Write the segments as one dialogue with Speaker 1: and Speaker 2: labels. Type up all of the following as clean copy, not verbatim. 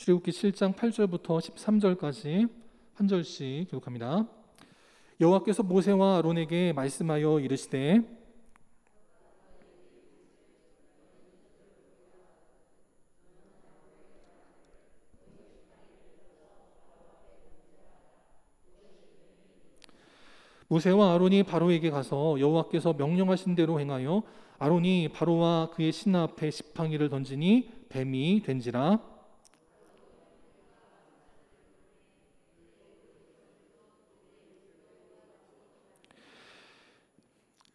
Speaker 1: 출애굽기 7장 8절부터 13절까지 한 절씩 기록합니다. 여호와께서 모세와 아론에게 말씀하여 이르시되 모세와 아론이 바로에게 가서 여호와께서 명령하신 대로 행하여 아론이 바로와 그의 신하 앞에 지팡이를 던지니 뱀이 된지라.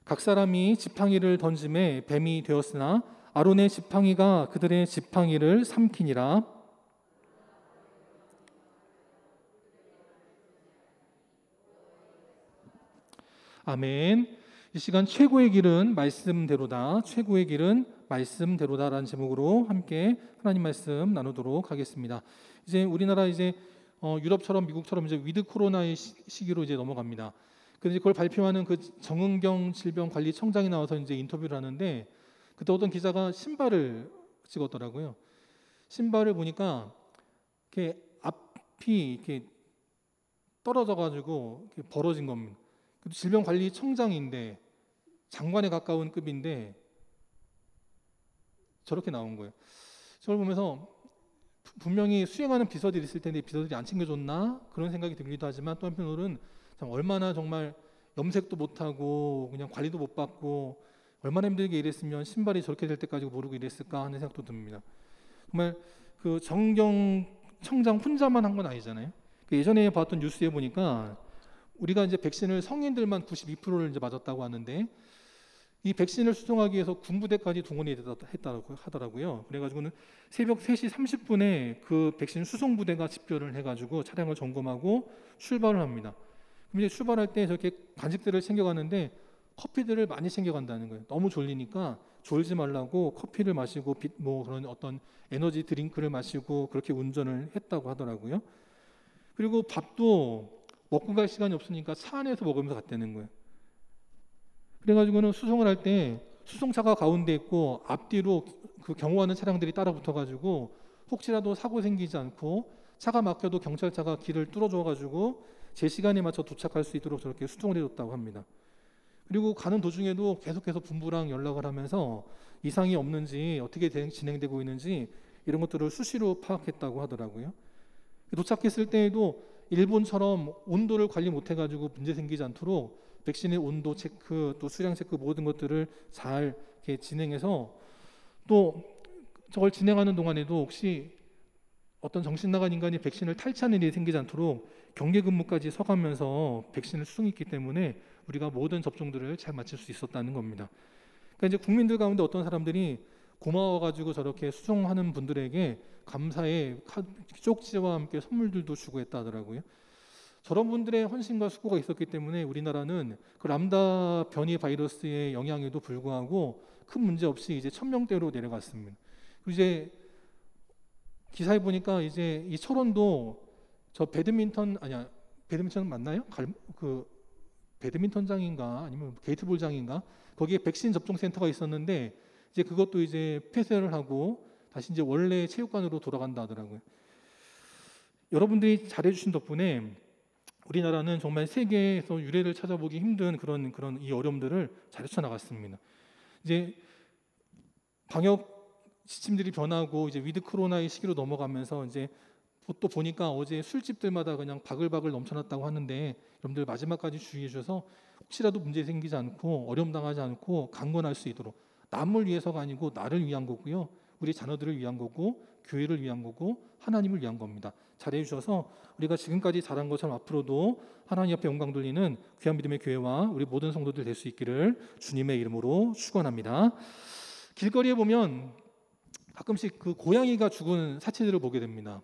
Speaker 1: 각 사람이 지팡이를 던짐에 뱀이 되었으나 아론의 지팡이가 그들의 지팡이를 삼키니라. 아멘. 이 시간 최고의 길은 말씀대로다. 최고의 길은 말씀대로다라는 제목으로 함께 하나님 말씀 나누도록 하겠습니다. 이제 우리나라 유럽처럼 미국처럼 이제 위드 코로나의 시기로 이제 넘어갑니다. 그래서 그걸 발표하는 그 정은경 질병관리청장이 나와서 이제 인터뷰를 하는데 그때 어떤 기자가 신발을 찍었더라고요. 신발을 보니까 이렇게 앞이 이렇게 떨어져가지고 이렇게 벌어진 겁니다. 질병관리청장인데 장관에 가까운 급인데 저렇게 나온 거예요. 저걸 보면서 분명히 수행하는 비서들이 있을 텐데 비서들이 안 챙겨줬나 그런 생각이 들기도 하지만 또 한편으로는 얼마나 정말 염색도 못하고 그냥 관리도 못 받고 얼마나 힘들게 일했으면 신발이 저렇게 될 때까지 모르고 일했을까 하는 생각도 듭니다. 정말 그 정경 청장 혼자만 한 건 아니잖아요. 예전에 봤던 뉴스에 보니까 우리가 이제 백신을 성인들만 92%를 이제 맞았다고 하는데 이 백신을 수송하기 위해서 군부대까지 동원이 했다고 하더라고요. 그래가지고는 새벽 3시 30분에 그 백신 수송 부대가 집결을 해가지고 차량을 점검하고 출발을 합니다. 그럼 이제 출발할 때 저렇게 간식들을 챙겨가는데 커피들을 많이 챙겨간다는 거예요. 너무 졸리니까 졸지 말라고 커피를 마시고 뭐 그런 어떤 에너지 드링크를 마시고 그렇게 운전을 했다고 하더라고요. 그리고 밥도 먹고 갈 시간이 없으니까 차 안에서 먹으면서 갔다는 거예요. 그래가지고는 수송을 할 때 수송차가 가운데 있고 앞뒤로 그 경호하는 차량들이 따라 붙어가지고 혹시라도 사고 생기지 않고 차가 막혀도 경찰차가 길을 뚫어줘가지고 제 시간에 맞춰 도착할 수 있도록 저렇게 수송을 해줬다고 합니다. 그리고 가는 도중에도 계속해서 본부랑 연락을 하면서 이상이 없는지 어떻게 진행되고 있는지 이런 것들을 수시로 파악했다고 하더라고요. 도착했을 때에도 일본처럼 온도를 관리 못해가지고 문제 생기지 않도록 백신의 온도 체크, 또 수량 체크 모든 것들을 잘 이렇게 진행해서 또 저걸 진행하는 동안에도 혹시 어떤 정신 나간 인간이 백신을 탈취하는 일이 생기지 않도록 경계 근무까지 서가면서 백신을 수송했기 때문에 우리가 모든 접종들을 잘 마칠 수 있었다는 겁니다. 그러니까 이제 국민들 가운데 어떤 사람들이 고마워가지고 저렇게 수송하는 분들에게 감사의 쪽지와 함께 선물들도 주고 했다 하더라고요. 저런 분들의 헌신과 수고가 있었기 때문에 우리나라는 그 람다 변이 바이러스의 영향에도 불구하고 큰 문제 없이 이제 1000명대로 내려갔습니다. 그리고 이제 기사에 보니까 이제 이 철원도 저 배드민턴 맞나요? 그 배드민턴장인가 아니면 게이트볼장인가 거기에 백신 접종 센터가 있었는데 이제 그것도 이제 폐쇄를 하고 다시 이제 원래 체육관으로 돌아간다 하더라고요. 여러분들이 잘해주신 덕분에 우리나라는 정말 세계에서 유례를 찾아보기 힘든 그런 이 어려움들을 잘 헤쳐나갔습니다. 이제 방역 지침들이 변하고 이제 위드 코로나의 시기로 넘어가면서 이제 또 보니까 어제 술집들마다 그냥 바글바글 넘쳐났다고 하는데 여러분들 마지막까지 주의해 주셔서 혹시라도 문제 생기지 않고 어려움 당하지 않고 강건할 수 있도록 남을 위해서가 아니고 나를 위한 거고요. 우리 자녀들을 위한 거고 교회를 위한 거고 하나님을 위한 겁니다. 잘해 주셔서 우리가 지금까지 잘한 것처럼 앞으로도 하나님 앞에 영광 돌리는 귀한 믿음의 교회와 우리 모든 성도들 될 수 있기를 주님의 이름으로 축원합니다. 길거리에 보면 가끔씩 그 고양이가 죽은 사체들을 보게 됩니다.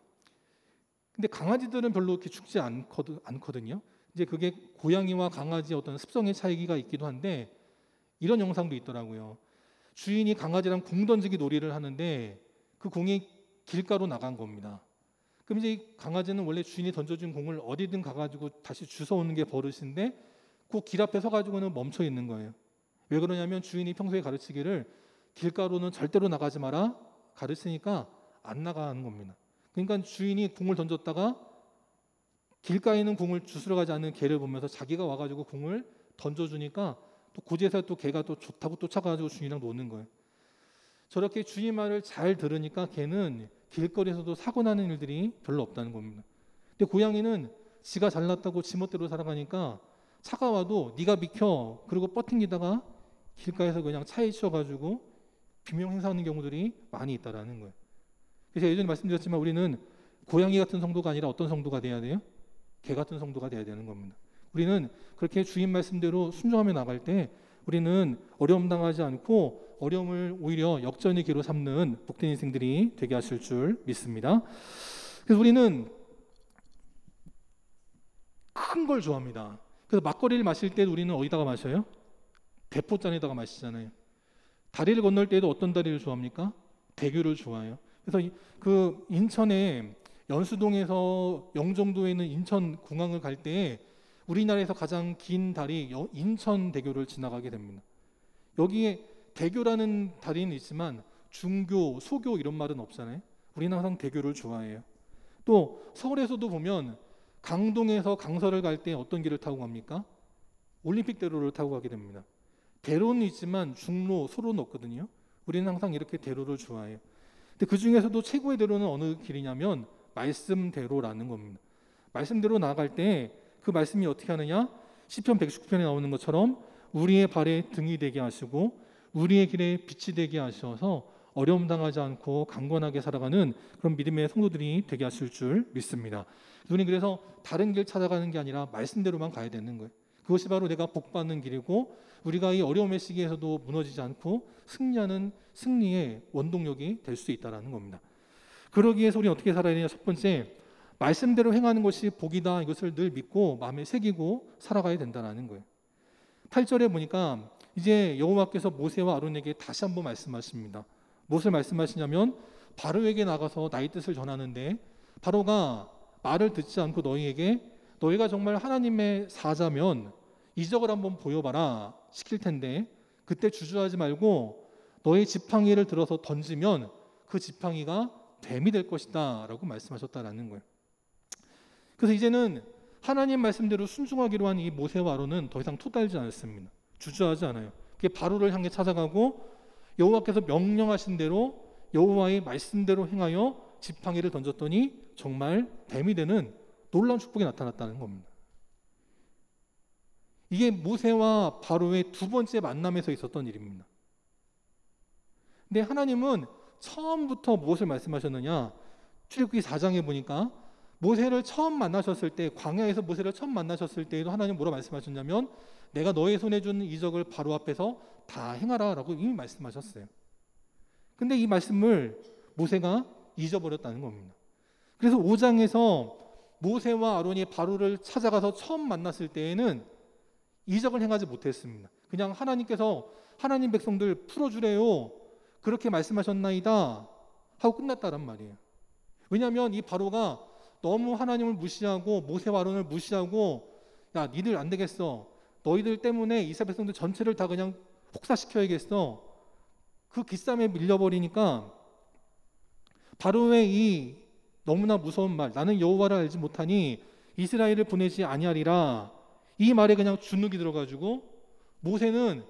Speaker 1: 근데 강아지들은 별로 이렇게 죽지 않거든요. 이제 그게 고양이와 강아지의 어떤 습성의 차이가 있기도 한데 이런 영상도 있더라고요. 주인이 강아지랑 공 던지기 놀이를 하는데 그 공이 길가로 나간 겁니다. 그럼 이제 강아지는 원래 주인이 던져준 공을 어디든 가가지고 다시 주워오는 게 버릇인데 그 길 앞에 서가지고는 멈춰 있는 거예요. 왜 그러냐면 주인이 평소에 가르치기를 길가로는 절대로 나가지 마라 가르치니까 안 나가는 겁니다. 그러니까 주인이 궁을 던졌다가 길가에 있는 궁을 주스러 가지 않는 개를 보면서 자기가 와가지고 궁을 던져주니까 또 그제서 또 개가 또 좋다고 쫓아가지고 주인이랑 노는 거예요. 저렇게 주인 말을 잘 들으니까 개는 길거리에서도 사고 나는 일들이 별로 없다는 겁니다. 근데 고양이는 지가 잘났다고 지멋대로 살아가니까 차가 와도 네가 비켜 그리고 뻗팅기다가 길가에서 그냥 차에 치여가지고 비명 행사하는 경우들이 많이 있다라는 거예요. 그래서 예전에 말씀드렸지만 우리는 고양이 같은 성도가 아니라 어떤 성도가 돼야 돼요? 개 같은 성도가 돼야 되는 겁니다. 우리는 그렇게 주인 말씀대로 순종하며 나갈 때 우리는 어려움 당하지 않고 어려움을 오히려 역전의 기로 삼는 복된 인생들이 되게 하실 줄 믿습니다. 그래서 우리는 큰 걸 좋아합니다. 그래서 막걸리를 마실 때 우리는 어디다가 마셔요? 대포잔에다가 마시잖아요. 다리를 건널 때도 어떤 다리를 좋아합니까? 대교를 좋아해요. 그래서 그 인천에 연수동에서 영종도에 있는 인천공항을 갈 때 우리나라에서 가장 긴 다리 인천대교를 지나가게 됩니다. 여기에 대교라는 다리는 있지만 중교, 소교 이런 말은 없잖아요. 우리는 항상 대교를 좋아해요. 또 서울에서도 보면 강동에서 강서를 갈 때 어떤 길을 타고 갑니까? 올림픽대로를 타고 가게 됩니다. 대로는 있지만 중로, 소로는 없거든요. 우리는 항상 이렇게 대로를 좋아해요. 근데 그 중에서도 최고의 대로는 어느 길이냐면 말씀대로라는 겁니다. 말씀대로 나아갈 때 그 말씀이 어떻게 하느냐? 시편 119편에 나오는 것처럼 우리의 발에 등이 되게 하시고 우리의 길에 빛이 되게 하셔서 어려움 당하지 않고 강건하게 살아가는 그런 믿음의 성도들이 되게 하실 줄 믿습니다. 우리는 그래서 다른 길 찾아가는 게 아니라 말씀대로만 가야 되는 거예요. 그것이 바로 내가 복받는 길이고 우리가 이 어려움의 시기에서도 무너지지 않고 승리하는 승리의 원동력이 될 수 있다는 겁니다. 그러기 위해서 우리는 어떻게 살아야 되냐? 첫 번째, 말씀대로 행하는 것이 복이다. 이것을 늘 믿고 마음에 새기고 살아가야 된다는 거예요. 8절에 보니까 이제 여호와께서 모세와 아론에게 다시 한번 말씀하십니다. 무엇을 말씀하시냐면 바로에게 나가서 나의 뜻을 전하는데 바로가 말을 듣지 않고 너희가 정말 하나님의 사자면 이적을 한번 보여봐라 시킬 텐데 그때 주저하지 말고 너의 지팡이를 들어서 던지면 그 지팡이가 뱀이 될 것이다 라고 말씀하셨다라는 거예요. 그래서 이제는 하나님 말씀대로 순종하기로 한 이 모세와 아론은 더 이상 토달지 않았습니다. 주저하지 않아요. 그게 바로를 향해 찾아가고 여호와께서 명령하신 대로 여호와의 말씀대로 행하여 지팡이를 던졌더니 정말 뱀이 되는 놀라운 축복이 나타났다는 겁니다. 이게 모세와 바로의 두 번째 만남에서 있었던 일입니다. 근데 하나님은 처음부터 무엇을 말씀하셨느냐? 출애굽기 4장에 보니까 모세를 처음 만나셨을 때, 광야에서 모세를 처음 만나셨을 때에도 하나님 뭐라 말씀하셨냐면 내가 너의 손에 준 이적을 바로 앞에서 다 행하라 라고 이미 말씀하셨어요. 근데 이 말씀을 모세가 잊어버렸다는 겁니다. 그래서 5장에서 모세와 아론이 바로를 찾아가서 처음 만났을 때에는 이적을 행하지 못했습니다. 그냥 하나님께서 하나님 백성들 풀어주래요 그렇게 말씀하셨나이다 하고 끝났다란 말이에요. 왜냐하면 이 바로가 너무 하나님을 무시하고 모세와 아론을 무시하고 야 니들 안 되겠어 너희들 때문에 이스라엘 백성들 전체를 다 그냥 폭사시켜야겠어 그 기싸움에 밀려버리니까 바로의 이 너무나 무서운 말 나는 여호와를 알지 못하니 이스라엘을 보내지 아니하리라 이 말에 그냥 주눅이 들어가지고 모세는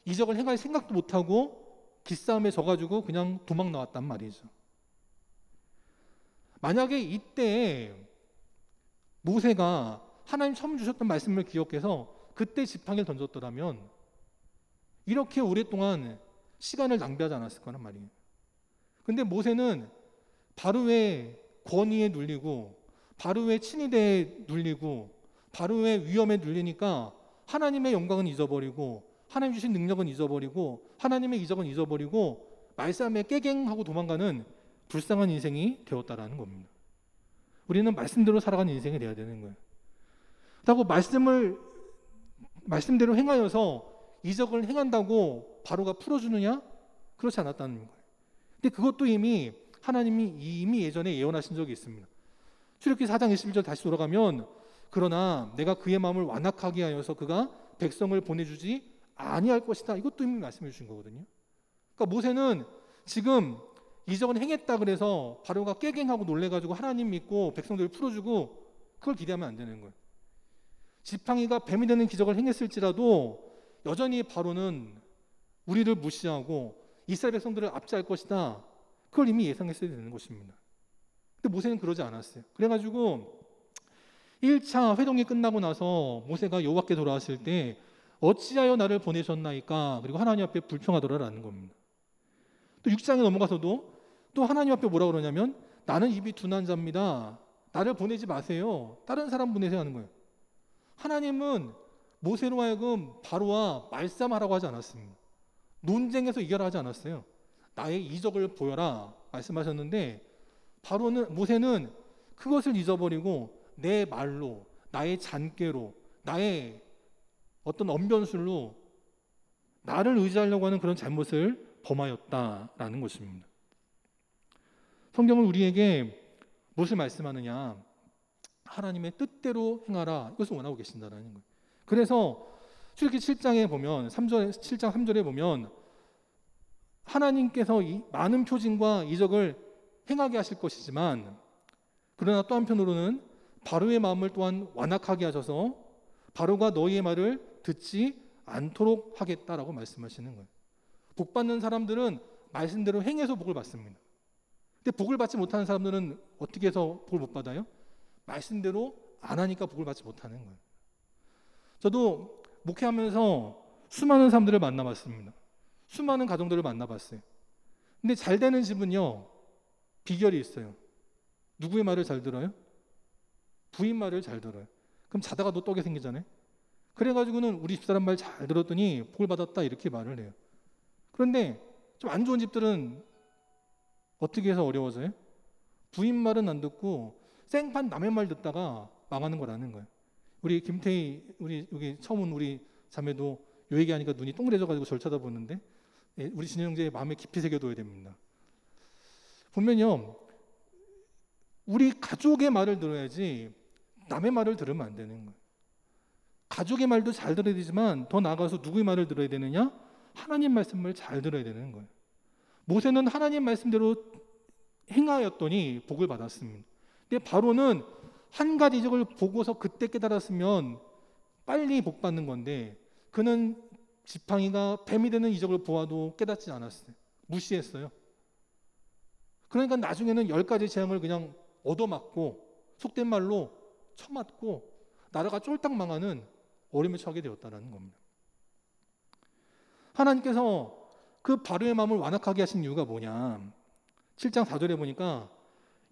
Speaker 1: 이적을 행할 생각도 못하고 기싸움에 져가지고 그냥 도망 나왔단 말이죠. 만약에 이때 모세가 하나님 처음 주셨던 말씀을 기억해서 그때 지팡이를 던졌더라면 이렇게 오랫동안 시간을 낭비하지 않았을 거란 말이에요. 근데 모세는 바로의 권위에 눌리고 바로의 친위대에 눌리고 바로의 위험에 눌리니까 하나님의 영광은 잊어버리고 하나님 주신 능력은 잊어버리고 하나님의 이적은 잊어버리고 말싸움에 깨갱하고 도망가는 불쌍한 인생이 되었다라는 겁니다. 우리는 말씀대로 살아가는 인생이 돼야 되는 거예요. 그렇다고 말씀대로 행하여서 이적을 행한다고 바로가 풀어주느냐? 그렇지 않았다는 거예요. 근데 그것도 하나님이 이미 예전에 예언하신 적이 있습니다. 출애굽기 4장 21절 다시 돌아가면 그러나 내가 그의 마음을 완악하게 하여서 그가 백성을 보내주지 아니할 것이다. 이것도 이미 말씀해 주신 거거든요. 그러니까 모세는 지금 이적은 행했다 그래서 바로가 깨갱하고 놀래가지고 하나님 믿고 백성들을 풀어주고 그걸 기대하면 안 되는 거예요. 지팡이가 뱀이 되는 기적을 행했을지라도 여전히 바로는 우리를 무시하고 이스라엘 백성들을 압제할 것이다. 그걸 이미 예상했어야 되는 것입니다. 근데 모세는 그러지 않았어요. 그래가지고 1차 회동이 끝나고 나서 모세가 여호와께 돌아왔을 때 어찌하여 나를 보내셨나이까? 그리고 하나님 앞에 불평하더라라는 겁니다. 또 6장에 넘어가서도 또 하나님 앞에 뭐라 그러냐면 나는 입이 둔한 자입니다. 나를 보내지 마세요. 다른 사람 보내세요 하는 거예요. 하나님은 모세로 하여금 바로와 말싸움하라고 하지 않았습니다. 논쟁에서 이겨라 하지 않았어요. 나의 이적을 보여라 말씀하셨는데 모세는 그것을 잊어버리고 내 말로, 나의 잔꾀로, 나의 어떤 언변술로 나를 의지하려고 하는 그런 잘못을 범하였다라는 것입니다. 성경은 우리에게 무엇을 말씀하느냐? 하나님의 뜻대로 행하라. 이것을 원하고 계신다라는 거예요. 그래서 출애굽기 7장에 보면 7장 3절에 보면 하나님께서 이 많은 표징과 이적을 행하게 하실 것이지만 그러나 또 한편으로는 바로의 마음을 또한 완악하게 하셔서 바로가 너희의 말을 듣지 않도록 하겠다라고 말씀하시는 거예요. 복 받는 사람들은 말씀대로 행해서 복을 받습니다. 근데 복을 받지 못하는 사람들은 어떻게 해서 복을 못 받아요? 말씀대로 안 하니까 복을 받지 못하는 거예요. 저도 목회하면서 수많은 사람들을 만나봤습니다. 수많은 가정들을 만나봤어요. 근데 잘 되는 집은요, 비결이 있어요. 누구의 말을 잘 들어요? 부인 말을 잘 들어요. 그럼 자다가 또 떠게 생기잖아요. 그래가지고는 우리 집사람 말 잘 들었더니 복을 받았다 이렇게 말을 해요. 그런데 좀 안 좋은 집들은 어떻게 해서 어려워져요? 부인 말은 안 듣고 생판 남의 말 듣다가 망하는 거라는 거예요. 우리 김태희 우리 여기 처음 온 우리 자매도 요 얘기하니까 눈이 동그래져가지고 절 쳐다보는데 우리 진영 형제 마음에 깊이 새겨둬야 됩니다. 보면요, 우리 가족의 말을 들어야지 남의 말을 들으면 안 되는 거예요. 가족의 말도 잘 들어야 되지만 더 나아가서 누구의 말을 들어야 되느냐? 하나님 말씀을 잘 들어야 되는 거예요. 모세는 하나님 말씀대로 행하였더니 복을 받았습니다. 근데 바로는 한 가지 이적을 보고서 그때 깨달았으면 빨리 복 받는 건데 그는 지팡이가 뱀이 되는 이적을 보아도 깨닫지 않았어요. 무시했어요. 그러니까 나중에는 10가지 재앙을 그냥 얻어맞고 속된 말로 쳐맞고 나라가 쫄딱 망하는 어려움에 처하게 되었다는 겁니다. 하나님께서 그 바로의 마음을 완악하게 하신 이유가 뭐냐? 7장 4절에 보니까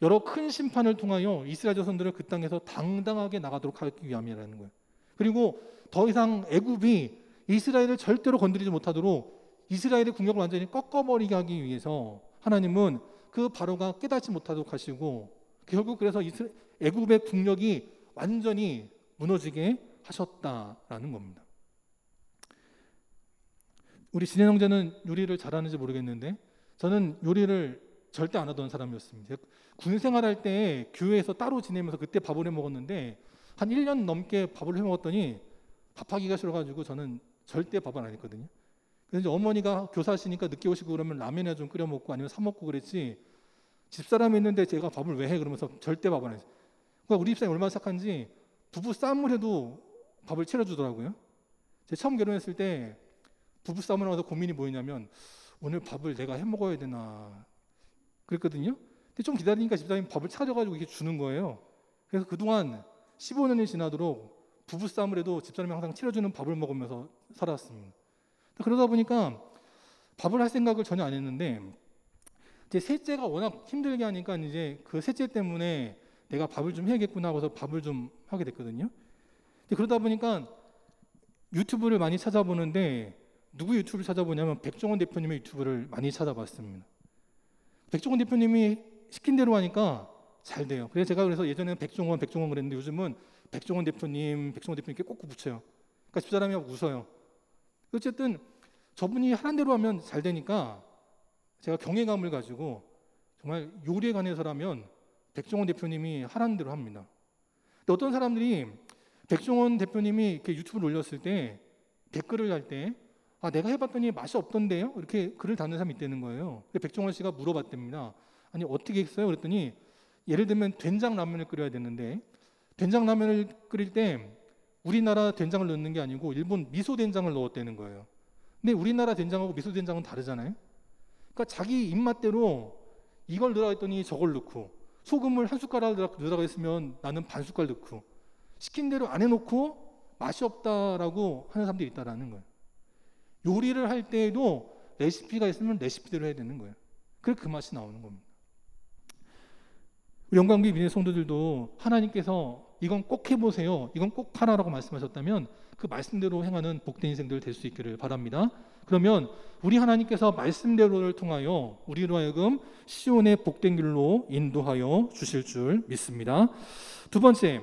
Speaker 1: 여러 큰 심판을 통하여 이스라엘 자손들을 그 땅에서 당당하게 나가도록 하기 위함이라는 거예요. 그리고 더 이상 애굽이 이스라엘을 절대로 건드리지 못하도록 이스라엘의 국력을 완전히 꺾어버리게 하기 위해서 하나님은 그 바로가 깨닫지 못하도록 하시고 결국 그래서 애굽의 국력이 완전히 무너지게 하셨다라는 겁니다. 우리 진현 형제는 요리를 잘하는지 모르겠는데 저는 요리를 절대 안 하던 사람이었습니다. 군 생활할 때 교회에서 따로 지내면서 그때 밥을 해 먹었는데 한 1년 넘게 밥을 해 먹었더니 밥하기가 싫어가지고 저는 절대 밥을 안 했거든요. 그래서 어머니가 교사시니까 늦게 오시고 그러면 라면이나 좀 끓여 먹고 아니면 사 먹고 그랬지 집사람이 있는데 제가 밥을 왜 해? 그러면서 절대 밥을 안 했어요. 그러니까 우리 집사람이 얼마나 착한지 부부 싸움을 해도 밥을 차려주더라고요. 제가 처음 결혼했을 때 부부 싸움을 하면서 고민이 뭐였냐면 오늘 밥을 내가 해 먹어야 되나 그랬거든요. 근데 좀 기다리니까 집사람이 밥을 차려가지고 이렇게 주는 거예요. 그래서 그동안 15년이 지나도록 부부 싸움을 해도 집사람이 항상 차려주는 밥을 먹으면서 살았습니다. 그러다 보니까 밥을 할 생각을 전혀 안 했는데 제 셋째가 워낙 힘들게 하니까 이제 그 셋째 때문에 내가 밥을 좀 해야겠구나 하고서 밥을 좀 하게 됐거든요. 그러다 보니까 유튜브를 많이 찾아보는데 누구 유튜브를 찾아보냐면 백종원 대표님의 유튜브를 많이 찾아봤습니다. 백종원 대표님이 시킨 대로 하니까 잘 돼요. 그래서 예전에는 백종원 그랬는데 요즘은 백종원 대표님께 꼭꼭 붙여요. 그러니까 집사람이 웃어요. 어쨌든 저분이 하는 대로 하면 잘 되니까 제가 경외감을 가지고 정말 요리에 관해서라면 백종원 대표님이 하라는 대로 합니다. 근데 어떤 사람들이 백종원 대표님이 이렇게 유튜브를 올렸을 때 댓글을 할 때 내가 해봤더니 맛이 없던데요? 이렇게 글을 다는 사람이 있다는 거예요. 백종원 씨가 물어봤답니다. 아니 어떻게 했어요? 그랬더니 예를 들면 된장라면을 끓여야 되는데 된장라면을 끓일 때 우리나라 된장을 넣는 게 아니고 일본 미소된장을 넣었다는 거예요. 근데 우리나라 된장하고 미소된장은 다르잖아요. 그러니까 자기 입맛대로 이걸 넣으라 했더니 저걸 넣고 소금을 한 숟가락 넣으라고 했으면 나는 반 숟갈 넣고 시킨 대로 안 해놓고 맛이 없다라고 하는 사람들이 있다라는 거예요. 요리를 할 때에도 레시피가 있으면 레시피대로 해야 되는 거예요. 그래서 그 맛이 나오는 겁니다. 우리 영광교회 믿는 성도들도 하나님께서 이건 꼭 해보세요, 이건 꼭 하라라고 말씀하셨다면 그 말씀대로 행하는 복된 인생들 될 수 있기를 바랍니다. 그러면 우리 하나님께서 말씀대로를 통하여 우리로 하여금 시온의 복된 길로 인도하여 주실 줄 믿습니다. 두 번째,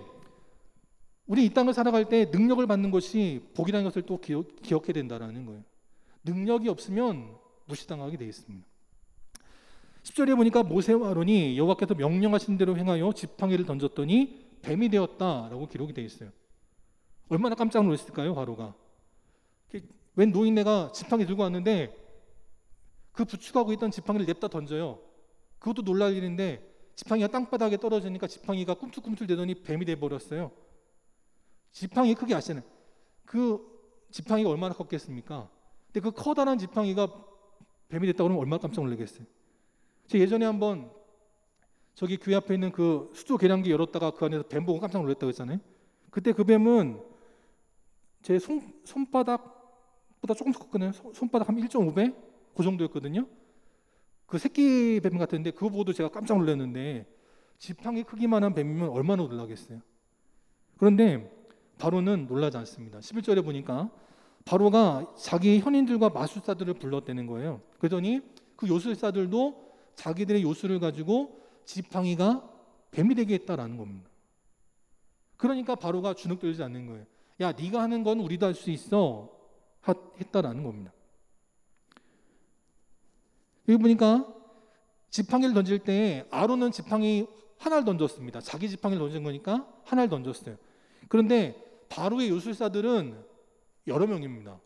Speaker 1: 우리 이 땅을 살아갈 때 능력을 받는 것이 복이라는 것을 또 기억해야 된다는 거예요. 능력이 없으면 무시당하게 되어 있습니다. 10절에 보니까 모세와 아론이 여호와께서 명령하신 대로 행하여 지팡이를 던졌더니 뱀이 되었다라고 기록이 되어 있어요. 얼마나 깜짝 놀랐을까요, 바로가. 웬 노인네가 지팡이 들고 왔는데 그 부축하고 있던 지팡이를 냅다 던져요. 그것도 놀랄 일인데 지팡이가 땅바닥에 떨어지니까 지팡이가 꿈틀꿈틀대더니 뱀이 돼버렸어요. 지팡이 크기 아시잖아요. 그 지팡이가 얼마나 컸겠습니까? 근데 그 커다란 지팡이가 뱀이 됐다고 그러면 얼마나 깜짝 놀라겠어요. 제가 예전에 한번 저기 교회 앞에 있는 그 수조 계량기 열었다가 그 안에서 뱀 보고 깜짝 놀랐다고 했잖아요. 그때 그 뱀은 제 손바닥보다 조금 더 컸거든요. 손바닥 한 1.5배? 그 정도였거든요. 그 새끼 뱀 같은데 그거 보고도 제가 깜짝 놀랐는데 지팡이 크기만 한 뱀이면 얼마나 놀라겠어요. 그런데 바로는 놀라지 않습니다. 11절에 보니까 바로가 자기 현인들과 마술사들을 불렀다는 거예요. 그러더니 그 요술사들도 자기들의 요술을 가지고 지팡이가 뱀이 되게 했다라는 겁니다. 그러니까 바로가 주눅들지 않는 거예요. 야, 네가 하는 건 우리도 할 수 있어 했다라는 겁니다. 여기 보니까 지팡이를 던질 때 아론은 지팡이 하나를 던졌습니다. 자기 지팡이를 던진 거니까 하나를 던졌어요. 그런데 바로의 요술사들은 여러 명입니다.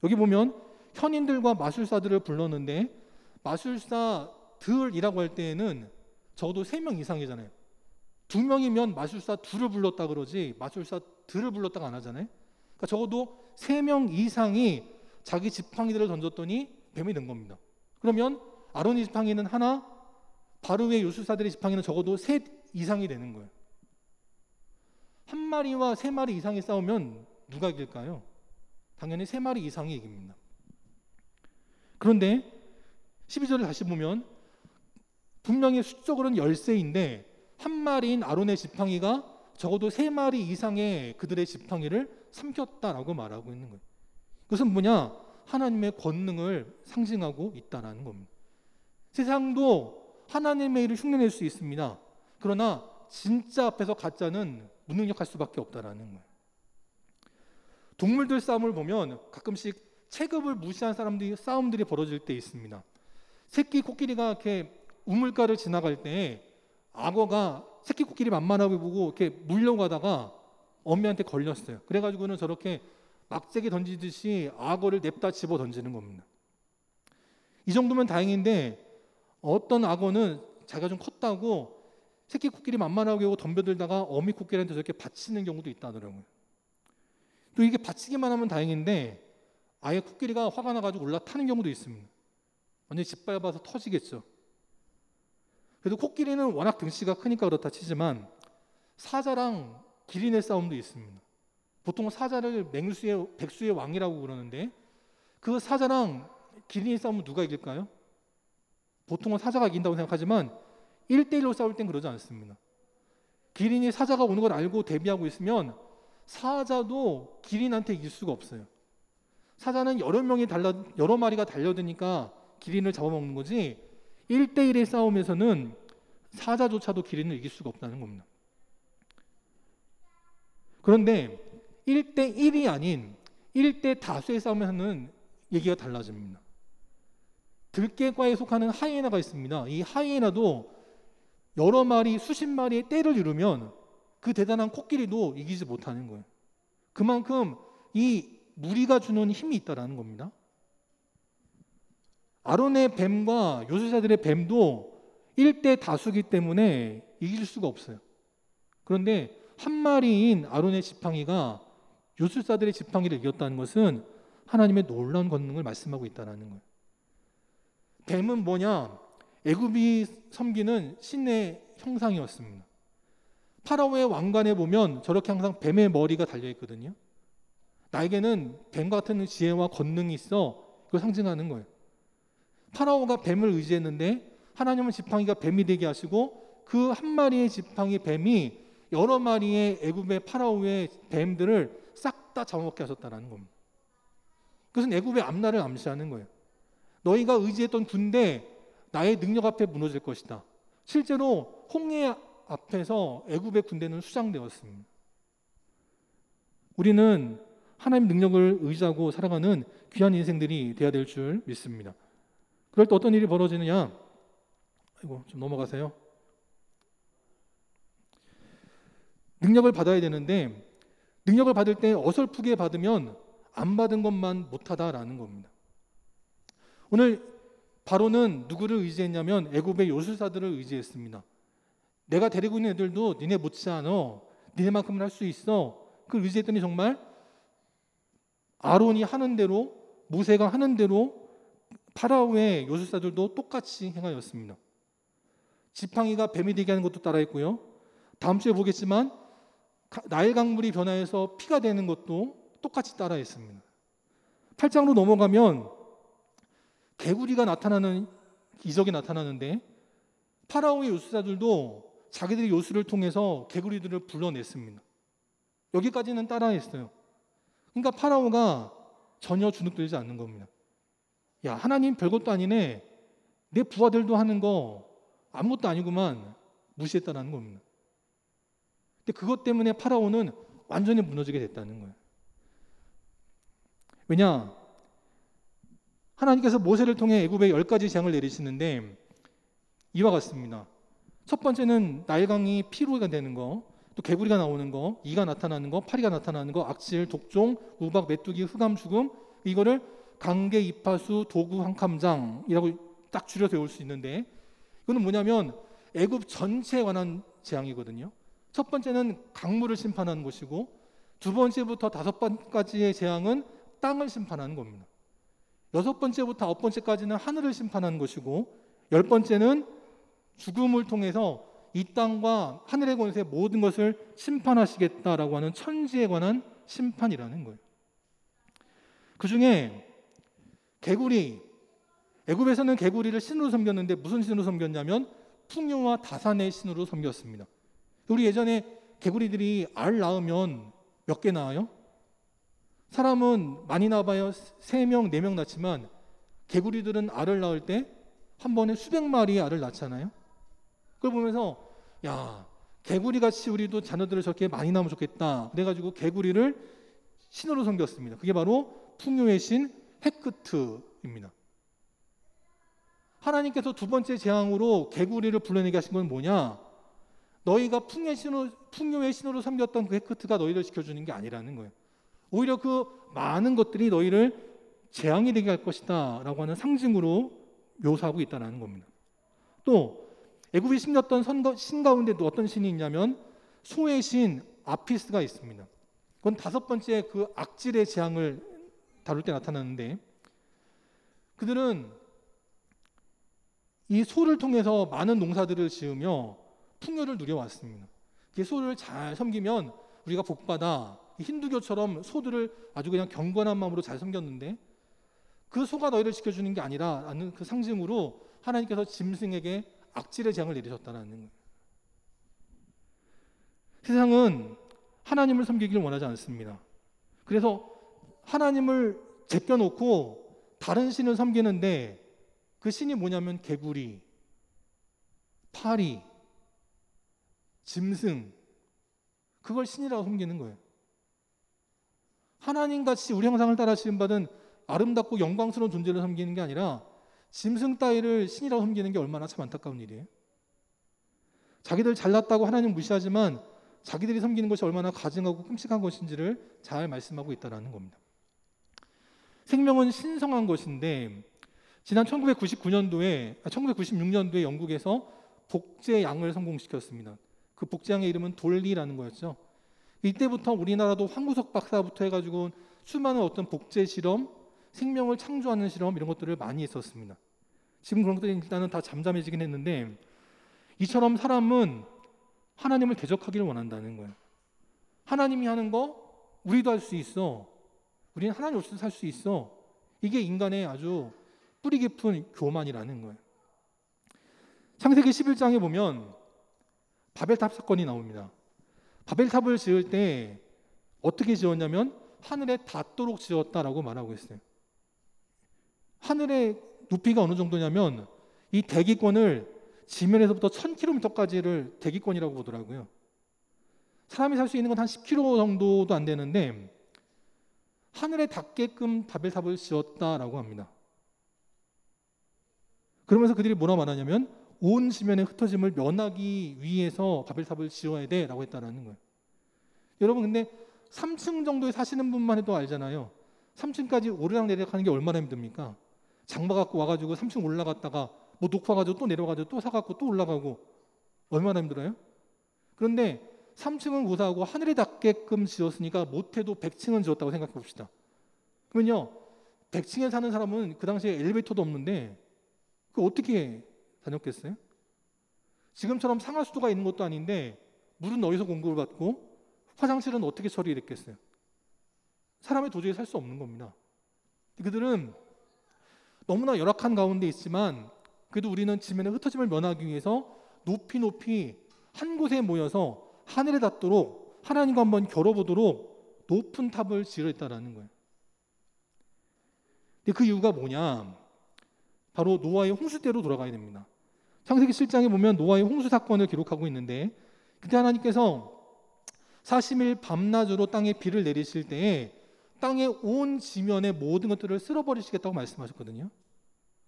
Speaker 1: 여기 보면 현인들과 마술사들을 불렀는데 마술사들이라고 할 때에는 적어도 3명 이상이잖아요. 2명이면 마술사 둘을 불렀다 그러지 마술사들을 불렀다가 안 하잖아요. 그러니까 적어도 3명 이상이 자기 지팡이들을 던졌더니 뱀이 된 겁니다. 그러면 아론의 지팡이는 하나, 바로의 요술사들의 지팡이는 적어도 3 이상이 되는 거예요. 1마리와 3마리 이상이 싸우면 누가 이길까요? 당연히 3마리 이상이 이깁니다. 그런데 12절을 다시 보면 분명히 수적으로는 10세인데 1마리인 아론의 지팡이가 적어도 3마리 이상의 그들의 지팡이를 삼켰다라고 말하고 있는 거예요. 그것은 뭐냐? 하나님의 권능을 상징하고 있다는 겁니다. 세상도 하나님의 일을 흉내낼 수 있습니다. 그러나 진짜 앞에서 가짜는 무능력할 수밖에 없다는 거예요. 동물들 싸움을 보면 가끔씩 체급을 무시한 싸움들이 벌어질 때 있습니다. 새끼 코끼리가 이렇게 우물가를 지나갈 때 악어가 새끼 코끼리 만만하게 보고 이렇게 물려가다가 어미한테 걸렸어요. 그래가지고는 저렇게 막대기 던지듯이 악어를 냅다 집어 던지는 겁니다. 이 정도면 다행인데 어떤 악어는 자기가 좀 컸다고 새끼 코끼리 만만하게 하고 덤벼들다가 어미 코끼리한테 저렇게 받치는 경우도 있다더라고요. 또 이게 받치기만 하면 다행인데 아예 코끼리가 화가 나가지고 올라타는 경우도 있습니다. 완전히 짓밟아서 터지겠죠. 그래도 코끼리는 워낙 등치가 크니까 그렇다 치지만 사자랑 기린의 싸움도 있습니다. 보통 사자를 백수의 왕이라고 그러는데 그 사자랑 기린의 싸움은 누가 이길까요? 보통은 사자가 이긴다고 생각하지만 1대1로 싸울 땐 그러지 않습니다. 기린이 사자가 오는 걸 알고 대비하고 있으면 사자도 기린한테 이길 수가 없어요. 사자는 여러 마리가 달려드니까 기린을 잡아먹는 거지 1대1의 싸움에서는 사자조차도 기린을 이길 수가 없다는 겁니다. 그런데 1대1이 아닌 1대 다수의 싸움에서는 얘기가 달라집니다. 들깨과에 속하는 하이에나가 있습니다. 이 하이에나도 여러 마리, 수십 마리의 떼를 이루면 그 대단한 코끼리도 이기지 못하는 거예요. 그만큼 이 무리가 주는 힘이 있다라는 겁니다. 아론의 뱀과 요술사들의 뱀도 1대 다수기 때문에 이길 수가 없어요. 그런데 한 마리인 아론의 지팡이가 요술사들의 지팡이를 이겼다는 것은 하나님의 놀라운 권능을 말씀하고 있다는 거예요. 뱀은 뭐냐? 애굽이 섬기는 신의 형상이었습니다. 파라오의 왕관에 보면 저렇게 항상 뱀의 머리가 달려 있거든요. 나에게는 뱀 같은 지혜와 권능이 있어. 그걸 상징하는 거예요. 파라오가 뱀을 의지했는데 하나님은 지팡이가 뱀이 되게 하시고 그 한 마리의 지팡이 뱀이 여러 마리의 애굽의 파라오의 뱀들을 싹 다 잡아먹게 하셨다는 겁니다. 그것은 애굽의 앞날을 암시하는 거예요. 너희가 의지했던 군대 나의 능력 앞에 무너질 것이다. 실제로 홍해 앞에서 애굽의 군대는 수장되었습니다. 우리는 하나님 능력을 의지하고 살아가는 귀한 인생들이 되어야 될 줄 믿습니다. 그럴 때 어떤 일이 벌어지느냐? 좀 넘어가세요. 능력을 받아야 되는데 능력을 받을 때 어설프게 받으면 안 받은 것만 못하다라는 겁니다. 오늘 바로는 누구를 의지했냐면 애굽의 요술사들을 의지했습니다. 내가 데리고 있는 애들도 니네 못지않아. 니네만큼은 할 수 있어. 그걸 의지했더니 정말 아론이 하는 대로 모세가 하는 대로 파라오의 요술사들도 똑같이 행하였습니다. 지팡이가 뱀이 되게 하는 것도 따라했고요. 다음 주에 보겠지만 나일 강물이 변화해서 피가 되는 것도 똑같이 따라했습니다. 8장으로 넘어가면 개구리가 나타나는 이적이 나타나는데 파라오의 요술사들도 자기들의 요술을 통해서 개구리들을 불러냈습니다. 여기까지는 따라했어요. 그러니까 파라오가 전혀 주눅들지 않는 겁니다. 야, 하나님 별것도 아니네. 내 부하들도 하는 거 아무것도 아니구만. 무시했다는 겁니다. 근데 그것 때문에 파라오는 완전히 무너지게 됐다는 거예요. 왜냐? 하나님께서 모세를 통해 애굽에 10가지 재앙을 내리시는데 이와 같습니다. 첫 번째는 나일강이 피로가 되는 거, 또 개구리가 나오는 거, 이가 나타나는 거, 파리가 나타나는 거, 악질, 독종, 우박, 메뚜기, 흑암, 죽음, 이거를 강계, 이파수, 도구, 한캄장이라고 딱 줄여서 외울 수 있는데 이거는 뭐냐면 애굽 전체에 관한 재앙이거든요. 첫 번째는 강물을 심판하는 것이고 두 번째부터 다섯 번까지의 재앙은 땅을 심판하는 겁니다. 여섯 번째부터 아홉 번째까지는 하늘을 심판하는 것이고 열 번째는 죽음을 통해서 이 땅과 하늘의 권세 모든 것을 심판하시겠다라고 하는 천지에 관한 심판이라는 거예요. 그 중에 개구리, 애굽에서는 개구리를 신으로 섬겼는데 무슨 신으로 섬겼냐면 풍요와 다산의 신으로 섬겼습니다. 우리 예전에 개구리들이 알 낳으면 몇 개 낳아요? 사람은 많이 낳아봐야 3명, 4명 낳지만 개구리들은 알을 낳을 때 한 번에 수백 마리의 알을 낳잖아요. 그걸 보면서 야, 개구리같이 우리도 자녀들을 저렇게 많이 낳으면 좋겠다. 그래가지고 개구리를 신으로 섬겼습니다. 그게 바로 풍요의 신 헤크트입니다. 하나님께서 두 번째 재앙으로 개구리를 불러내게 하신 건 뭐냐? 너희가 풍요의 신으로 섬겼던 그 헤크트가 너희를 지켜주는 게 아니라는 거예요. 오히려 그 많은 것들이 너희를 재앙이 되게 할 것이다 라고 하는 상징으로 묘사하고 있다는 겁니다. 또 애굽이 심겼던 신 가운데도 어떤 신이 있냐면 소의 신 아피스가 있습니다. 그건 다섯 번째 그 악질의 재앙을 다룰 때 나타나는데 그들은 이 소를 통해서 많은 농사들을 지으며 풍요를 누려왔습니다. 이 소를 잘 섬기면 우리가 복받아 힌두교처럼 소들을 아주 그냥 경건한 마음으로 잘 섬겼는데 그 소가 너희를 지켜주는 게 아니라 라는 그 상징으로 하나님께서 짐승에게 악질의 재앙을 내리셨다는 거예요. 세상은 하나님을 섬기기를 원하지 않습니다. 그래서 하나님을 제껴놓고 다른 신을 섬기는데 그 신이 뭐냐면 개구리, 파리, 짐승, 그걸 신이라고 섬기는 거예요. 하나님같이 우리 형상을 따라 지음받은 아름답고 영광스러운 존재를 섬기는 게 아니라 짐승 따위를 신이라고 섬기는 게 얼마나 참 안타까운 일이에요. 자기들 잘났다고 하나님 무시하지만 자기들이 섬기는 것이 얼마나 가증하고 끔찍한 것인지를 잘 말씀하고 있다는 겁니다. 생명은 신성한 것인데 지난 1996년도에 영국에서 복제양을 성공시켰습니다. 그 복제양의 이름은 돌리라는 거였죠. 이때부터 우리나라도 황구석 박사부터 해가지고 수많은 어떤 복제 실험, 생명을 창조하는 실험 이런 것들을 많이 했었습니다. 지금 그런 것들이 일단은 다 잠잠해지긴 했는데 이처럼 사람은 하나님을 대적하기를 원한다는 거예요. 하나님이 하는 거 우리도 할 수 있어. 우리는 하나님 없이도 살 수 있어. 이게 인간의 아주 뿌리 깊은 교만이라는 거예요. 창세기 11장에 보면 바벨탑 사건이 나옵니다. 바벨탑을 지을 때 어떻게 지었냐면 하늘에 닿도록 지었다라고 말하고 있어요. 하늘의 높이가 어느 정도냐면 이 대기권을 지면에서부터 1000km까지를 대기권이라고 보더라고요. 사람이 살 수 있는 건 한 10km 정도도 안 되는데 하늘에 닿게끔 바벨탑을 지었다라고 합니다. 그러면서 그들이 뭐라 말하냐면 온 지면의 흩어짐을 면하기 위해서 바벨탑을 지어야 돼라고 했다라는 거예요. 여러분 근데 3층 정도에 사시는 분만 해도 알잖아요. 3층까지 오르락내리락 하는 게 얼마나 힘듭니까? 장마 갖고 와가지고 3층 올라갔다가 뭐 놓고 와가지고 또 내려와가지고 또 사갖고 또 올라가고 얼마나 힘들어요? 그런데 3층은 고사하고 하늘에 닿게끔 지었으니까 못해도 100층은 지었다고 생각해 봅시다. 그러면요 100층에 사는 사람은 그 당시에 엘리베이터도 없는데 그 어떻게 다녔겠어요? 지금처럼 상하수도가 있는 것도 아닌데 물은 어디서 공급을 받고 화장실은 어떻게 처리를 했겠어요? 사람이 도저히 살 수 없는 겁니다. 그들은 너무나 열악한 가운데 있지만 그래도 우리는 지면의 흩어짐을 면하기 위해서 높이 한 곳에 모여서 하늘에 닿도록 하나님과 한번 겨뤄보도록 높은 탑을 지으랬다라는 거예요. 근데 그 이유가 뭐냐? 바로 노아의 홍수 때로 돌아가야 됩니다. 창세기 7장에 보면 노아의 홍수 사건을 기록하고 있는데 그때 하나님께서 40일 밤낮으로 땅에 비를 내리실 때에 땅의 온 지면의 모든 것들을 쓸어버리시겠다고 말씀하셨거든요.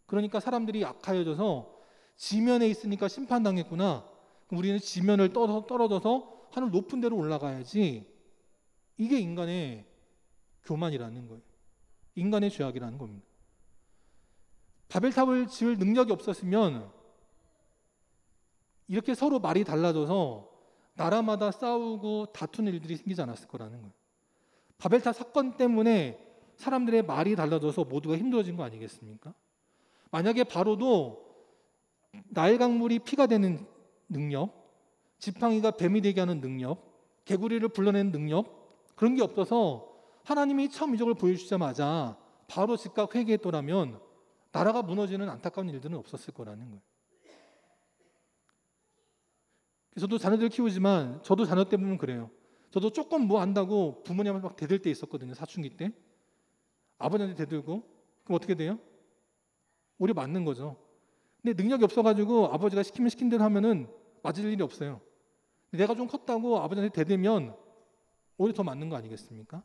Speaker 1: 그러니까 사람들이 악하여져서 지면에 있으니까 심판당했구나. 그럼 우리는 지면을 떨어져서 하늘 높은 데로 올라가야지. 이게 인간의 교만이라는 거예요. 인간의 죄악이라는 겁니다. 바벨탑을 지을 능력이 없었으면 이렇게 서로 말이 달라져서 나라마다 싸우고 다투는 일들이 생기지 않았을 거라는 거예요. 바벨탑 사건 때문에 사람들의 말이 달라져서 모두가 힘들어진 거 아니겠습니까? 만약에 바로도 나일 강물이 피가 되는 능력, 지팡이가 뱀이 되게 하는 능력, 개구리를 불러내는 능력 그런 게 없어서 하나님이 처음 이적을 보여주자마자 바로 즉각 회개했더라면 나라가 무너지는 안타까운 일들은 없었을 거라는 거예요. 저도 자녀들 키우지만 저도 자녀 때 보면 그래요. 저도 조금 뭐 안다고 부모님한테 막 대들 때 있었거든요. 사춘기 때. 아버지한테 대들고 그럼 어떻게 돼요? 오히려 맞는 거죠. 근데 능력이 없어가지고 아버지가 시키면 시킨 대로 하면은 맞을 일이 없어요. 내가 좀 컸다고 아버지한테 대들면 오히려 더 맞는 거 아니겠습니까?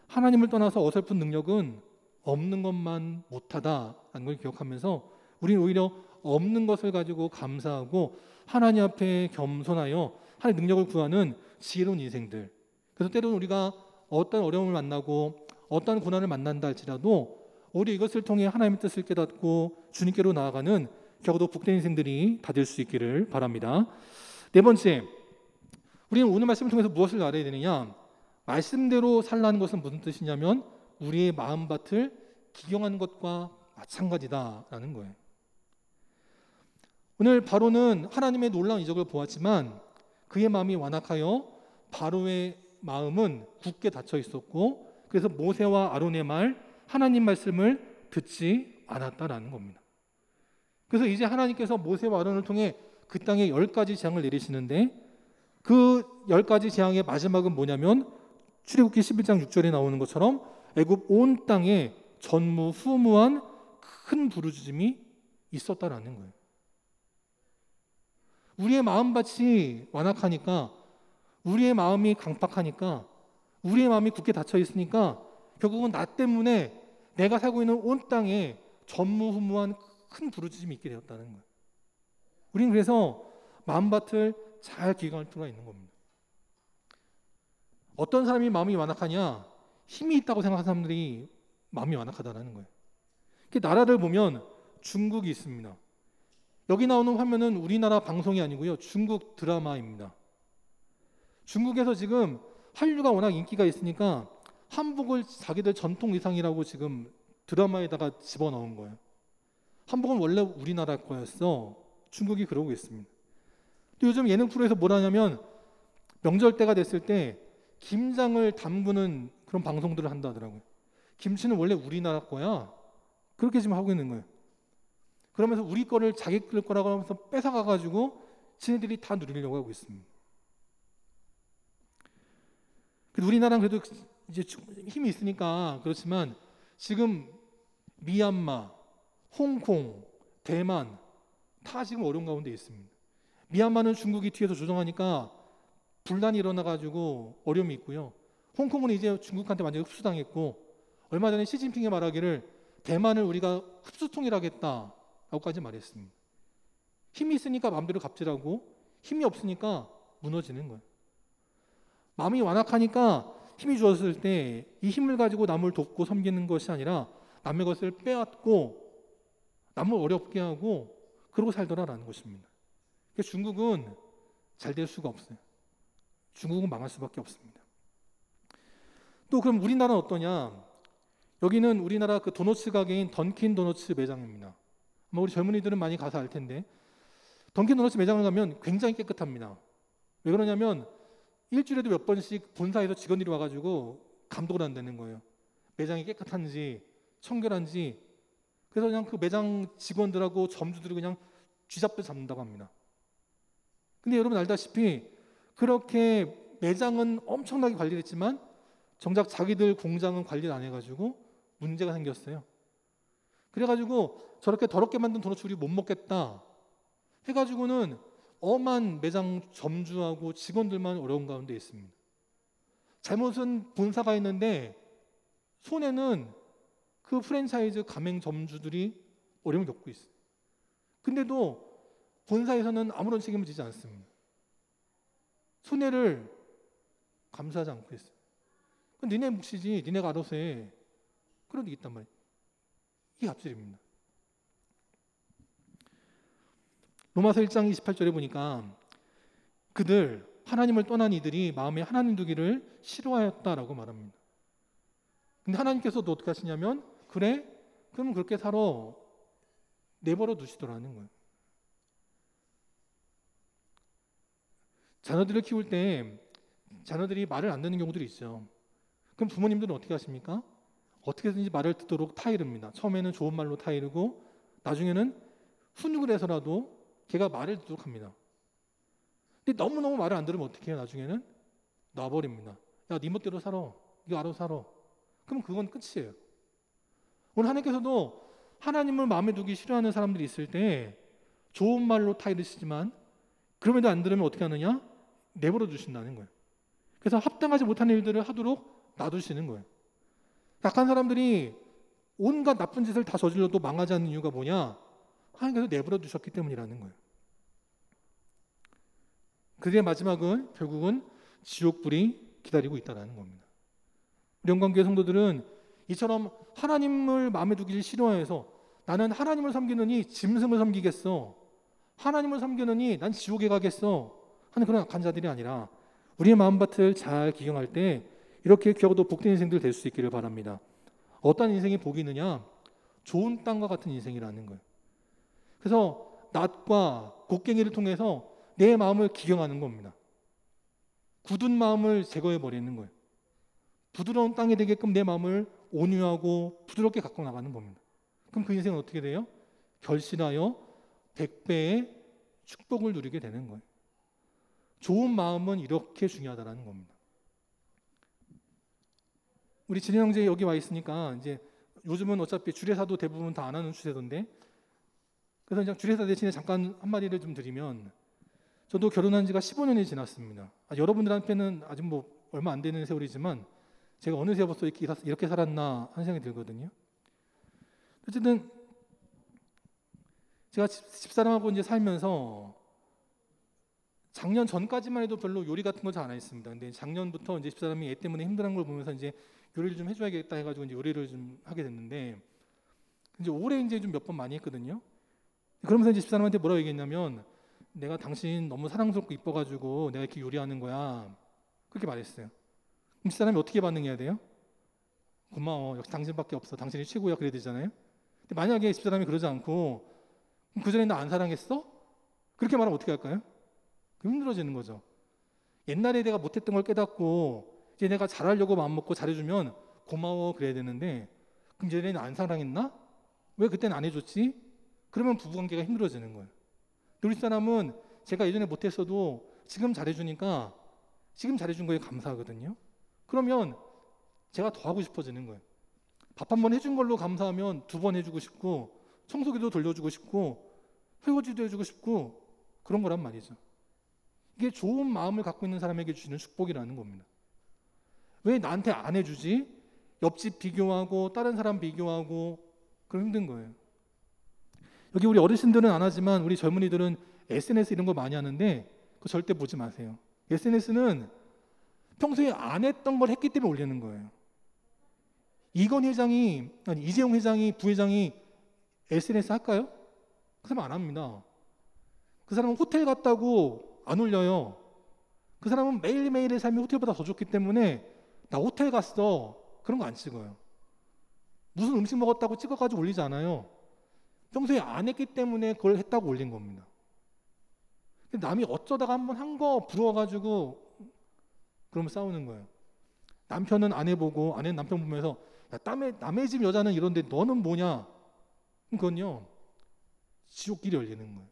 Speaker 1: 하나님을 떠나서 어설픈 능력은 없는 것만 못하다라는 걸 기억하면서 우리는 오히려 없는 것을 가지고 감사하고 하나님 앞에 겸손하여 하나님의 능력을 구하는 지혜로운 인생들. 그래서 때로는 우리가 어떤 어려움을 만나고 어떤 고난을 만난다 할지라도 오히려 이것을 통해 하나님의 뜻을 깨닫고 주님께로 나아가는 적어도 복된 인생들이 다 될 수 있기를 바랍니다. 네 번째, 우리는 오늘 말씀을 통해서 무엇을 알아야 되느냐? 말씀대로 살라는 것은 무슨 뜻이냐면 우리의 마음밭을 기경하는 것과 마찬가지다라는 거예요. 오늘 바로는 하나님의 놀라운 이적을 보았지만 그의 마음이 완악하여 바로의 마음은 굳게 닫혀 있었고 그래서 모세와 아론의 말, 하나님 말씀을 듣지 않았다라는 겁니다. 그래서 이제 하나님께서 모세와 아론을 통해 그 땅에 10가지 재앙을 내리시는데 그 10가지 재앙의 마지막은 뭐냐면 출애굽기 11장 6절에 나오는 것처럼 애굽 온 땅에 전무후무한 큰 부르짖음이 있었다라는 거예요. 우리의 마음밭이 완악하니까 우리의 마음이 강팍하니까 우리의 마음이 굳게 닫혀 있으니까 결국은 나 때문에 내가 살고 있는 온 땅에 전무후무한 큰 부르짖음이 있게 되었다는 거예요. 우리는 그래서 마음밭을 잘 기경할 필요가 있는 겁니다. 어떤 사람이 마음이 완악하냐? 힘이 있다고 생각하는 사람들이 마음이 완악하다라는 거예요. 나라를 보면 중국이 있습니다. 여기 나오는 화면은 우리나라 방송이 아니고요, 중국 드라마입니다. 중국에서 지금 한류가 워낙 인기가 있으니까 한복을 자기들 전통 의상이라고 지금 드라마에다가 집어넣은 거예요. 한복은 원래 우리나라 거였어. 중국이 그러고 있습니다. 또 요즘 예능 프로에서 뭘 하냐면 명절 때가 됐을 때 김장을 담그는 그런 방송들을 한다 하더라고요. 김치는 원래 우리나라 거야. 그렇게 지금 하고 있는 거예요. 그러면서 우리 거를 자기 거라고 하면서 뺏어가가지고 지네들이 다 누리려고 하고 있습니다. 우리나라는 그래도 이제 힘이 있으니까 그렇지만 지금 미얀마, 홍콩, 대만 다 지금 어려운 가운데 있습니다. 미얀마는 중국이 뒤에서 조정하니까 분란이 일어나가지고 어려움이 있고요. 홍콩은 이제 중국한테 완전히 흡수당했고, 얼마 전에 시진핑이 말하기를 대만을 우리가 흡수통일하겠다라고까지 말했습니다. 힘이 있으니까 마음대로 갑질하고 힘이 없으니까 무너지는 거예요. 마음이 완악하니까 힘이 주어졌을 때 이 힘을 가지고 남을 돕고 섬기는 것이 아니라 남의 것을 빼앗고 남을 어렵게 하고 그러고 살더라라는 것입니다. 그래서 중국은 잘 될 수가 없어요. 중국은 망할 수밖에 없습니다. 또 그럼 우리나라는 어떠냐? 여기는 우리나라 그 도너츠 가게인 던킨 도너츠 매장입니다. 아마 우리 젊은이들은 많이 가서 알 텐데, 던킨 도너츠 매장을 가면 굉장히 깨끗합니다. 왜 그러냐면 일주일에도 몇 번씩 본사에서 직원들이 와가지고 감독을 한다는 거예요. 매장이 깨끗한지 청결한지. 그래서 그냥 그 매장 직원들하고 점주들이 그냥 쥐잡듯 잡는다고 합니다. 근데 여러분 알다시피 그렇게 매장은 엄청나게 관리를 했지만 정작 자기들 공장은 관리를 안 해가지고 문제가 생겼어요. 그래가지고 저렇게 더럽게 만든 도넛 우리 못 먹겠다 해가지고는 엄한 매장 점주하고 직원들만 어려운 가운데 있습니다. 잘못은 본사가 있는데 손해는 그 프랜차이즈 가맹 점주들이 어려움을 겪고 있어요. 근데도 본사에서는 아무런 책임을 지지 않습니다. 손해를 감수하지 않고 있어요. 니네 몫이지, 니네가 알아서 해. 그런 게 있단 말이에요. 이게 갑질입니다. 로마서 1장 28절에 보니까 그들, 하나님을 떠난 이들이 마음에 하나님 두기를 싫어하였다라고 말합니다. 근데 하나님께서도 어떻게 하시냐면, 그래? 그럼 그렇게 살아. 내버려 두시더라는 거예요. 자녀들을 키울 때 자녀들이 말을 안 듣는 경우들이 있죠. 그럼 부모님들은 어떻게 하십니까? 어떻게든지 말을 듣도록 타이릅니다. 처음에는 좋은 말로 타이르고 나중에는 훈육을 해서라도 걔가 말을 듣도록 합니다. 근데 너무너무 말을 안 들으면 어떻게 해요? 나중에는 놔버립니다. 야, 네 멋대로 살아. 네가 알아서 살아. 그럼 그건 끝이에요. 오늘 하나님께서도 하나님을 마음에 두기 싫어하는 사람들이 있을 때 좋은 말로 타이르시지만 그럼에도 안 들으면 어떻게 하느냐? 내버려 두신다는 거예요. 그래서 합당하지 못한 일들을 하도록 놔두시는 거예요. 약한 사람들이 온갖 나쁜 짓을 다 저질러도 망하지 않는 이유가 뭐냐? 하나님께서 내버려 두셨기 때문이라는 거예요. 그들의 마지막은 결국은 지옥불이 기다리고 있다는 겁니다. 영광교회 성도들은 이처럼 하나님을 마음에 두기를 싫어해서 나는 하나님을 섬기느니 짐승을 섬기겠어, 하나님을 섬기느니 난 지옥에 가겠어 하는 그런 악한 자들이 아니라 우리의 마음밭을 잘 기경할 때 이렇게 귀하고도 복된 인생들 될 수 있기를 바랍니다. 어떤 인생이 복이 있느냐? 좋은 땅과 같은 인생이라는 거예요. 그래서 낫과 곡괭이를 통해서 내 마음을 기경하는 겁니다. 굳은 마음을 제거해 버리는 거예요. 부드러운 땅이 되게끔 내 마음을 온유하고 부드럽게 갖고 나가는 겁니다. 그럼 그 인생은 어떻게 돼요? 결실하여 100배의 축복을 누리게 되는 거예요. 좋은 마음은 이렇게 중요하다는 겁니다. 우리 진혜 형제 여기 와 있으니까 이제 요즘은 어차피 주례사도 대부분 다 안 하는 추세던데, 그래서 그냥 주례사 대신에 잠깐 한마디를 좀 드리면, 저도 결혼한 지가 15년이 지났습니다. 여러분들한테는 아직 뭐 얼마 안 되는 세월이지만 제가 어느새 벌써 이렇게 살았나 하는 생각이 들거든요. 어쨌든 제가 집사람하고 이제 살면서 작년 전까지만 해도 별로 요리 같은 걸 잘 안 했습니다. 근데 작년부터 이제 집사람이 애 때문에 힘들어하는 걸 보면서 이제 요리를 좀 해줘야겠다 해가지고 이제 요리를 좀 하게 됐는데 이제 오래 이제 좀 몇 번 많이 했거든요. 그러면서 이제 집사람한테 뭐라고 얘기했냐면 내가 당신 너무 사랑스럽고 이뻐가지고 내가 이렇게 요리하는 거야. 그렇게 말했어요. 그럼 집사람이 어떻게 반응해야 돼요? 고마워. 역시 당신밖에 없어. 당신이 최고야. 그래야 되잖아요. 근데 만약에 집사람이 그러지 않고 그 전에 나 안 사랑했어? 그렇게 말하면 어떻게 할까요? 힘들어지는 거죠. 옛날에 내가 못했던 걸 깨닫고 이제 내가 잘하려고 마음먹고 잘해주면 고마워 그래야 되는데 그럼 이제는 안 사랑했나? 왜 그때는 안 해줬지? 그러면 부부관계가 힘들어지는 거예요. 우리 사람은 제가 예전에 못했어도 지금 잘해주니까 지금 잘해준 거에 감사하거든요. 그러면 제가 더 하고 싶어지는 거예요. 밥 한 번 해준 걸로 감사하면 2번 해주고 싶고 청소기도 돌려주고 싶고 설거지도 해주고 싶고 그런 거란 말이죠. 이게 좋은 마음을 갖고 있는 사람에게 주시는 축복이라는 겁니다. 왜 나한테 안 해주지? 옆집 비교하고 다른 사람 비교하고 그럼 힘든 거예요. 여기 우리 어르신들은 안 하지만 우리 젊은이들은 SNS 이런 거 많이 하는데 그거 절대 보지 마세요. SNS는 평소에 안 했던 걸 했기 때문에 올리는 거예요. 이재용 회장이 부회장이 SNS 할까요? 그 사람 안 합니다. 그 사람은 호텔 갔다고 안 올려요. 그 사람은 매일매일의 삶이 호텔보다 더 좋기 때문에 나 호텔 갔어 그런 거 안 찍어요. 무슨 음식 먹었다고 찍어가지고 올리지 않아요. 평소에 안 했기 때문에 그걸 했다고 올린 겁니다. 남이 어쩌다가 한번 한 거 부러워가지고 그러면 싸우는 거예요. 남편은 아내 보고 아내는 남편 보면서 야, 남의 집 여자는 이런데 너는 뭐냐? 그건요 지옥길이 열리는 거예요.